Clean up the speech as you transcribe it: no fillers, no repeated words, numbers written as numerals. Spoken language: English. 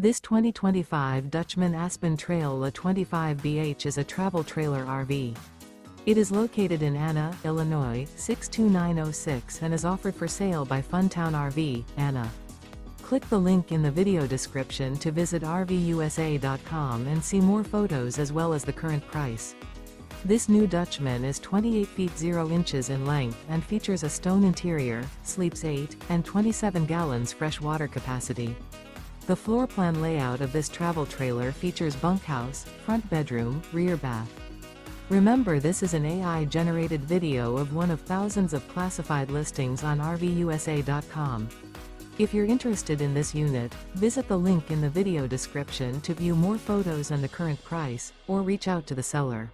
This 2025 Dutchmen Aspen Trail La 25BH is a travel trailer RV. It is located in Anna, Illinois, 62906 and is offered for sale by Funtown RV, Anna. Click the link in the video description to visit RVUSA.com and see more photos as well as the current price. This new Dutchman is 28 feet 0 inches in length and features a stone interior, sleeps 8, and 27 gallons fresh water capacity. The floor plan layout of this travel trailer features bunkhouse, front bedroom, rear bath. Remember, this is an AI-generated video of one of thousands of classified listings on RVUSA.com. If you're interested in this unit, visit the link in the video description to view more photos and the current price, or reach out to the seller.